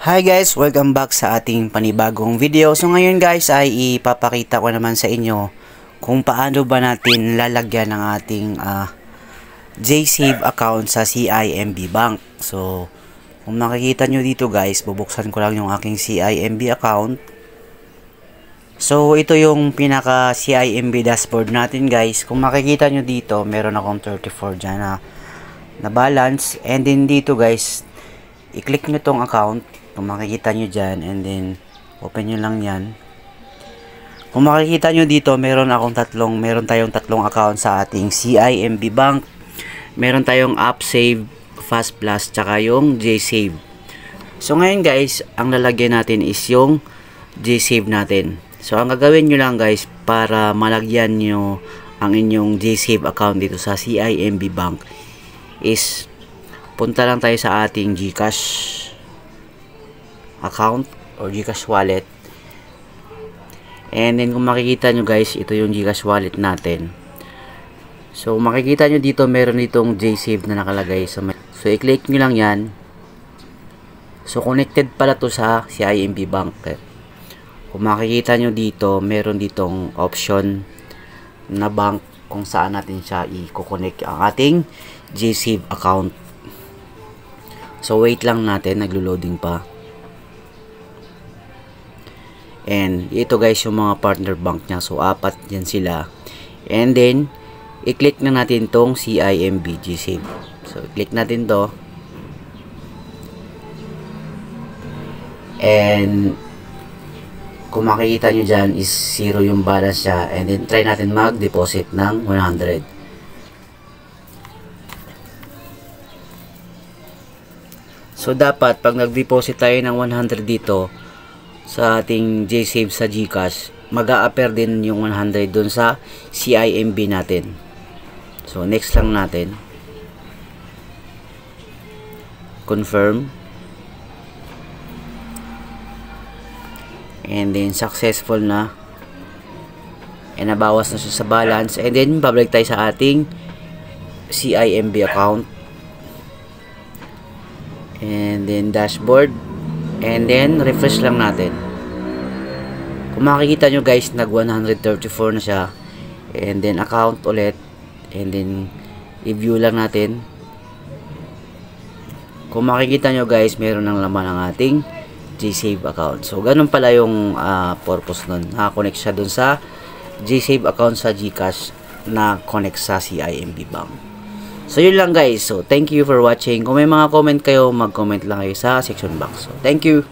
Hi guys, welcome back sa ating panibagong video. So ngayon guys ay ipapakita ko naman sa inyo kung paano ba natin lalagyan ng ating JSave account sa CIMB Bank. So kung makikita nyo dito guys, bubuksan ko lang yung aking CIMB account. So ito yung pinaka CIMB dashboard natin guys. Kung makikita nyo dito, meron akong 34 dyan na balance. And then dito guys, i-click nyo tong account. Kung makikita nyo dyan, and then open nyo lang yan. Kung makikita nyo dito, meron tayong tatlong account sa ating CIMB Bank. Meron tayong AppSave, FastPlus, tsaka yung JSave. So ngayon guys, ang lalagyan natin is yung JSave natin. So ang gagawin nyo lang guys, para malagyan nyo ang inyong JSave account dito sa CIMB Bank, is punta lang tayo sa ating GCash account or GCash wallet. And then kung makikita nyo guys, ito yung GCash wallet natin. So makikita nyo dito, meron itong JSave na nakalagay. So i-click nyo lang yan. So connected pala to sa CIMB Bank. Kung makikita nyo dito, meron ditong option na bank kung saan natin siya i-connect ang ating JSave account. So wait lang natin, naglo-loading pa. And ito guys yung mga partner bank niya. So apat yan sila. And then i-click na natin tong CIMB JSave. So i-click natin to. And kung makikita nyo dyan is 0 yung balance siya. And then try natin mag-deposit ng 100. So dapat pag nag-deposit tayo ng 100 dito sa ating JSave sa GCash, mag-a-appear din yung 100 dun sa CIMB natin. So next lang natin. Confirm. And then successful na. And nabawas na siya sa balance. And then babalik tayo sa ating CIMB account. And then dashboard. And then refresh lang natin. Kung makikita nyo guys, nag 134 na siya. And then account ulit. And then i-view lang natin. Kung makikita nyo guys, meron ng laman ang ating JSave account. So ganun pala yung purpose nun. Nakakonect siya dun sa JSave account sa GCash na connect sa CIMB Bank. So yun lang guys. So thank you for watching. Kung may mga comment kayo, mag-comment lang kayo sa section box. So thank you.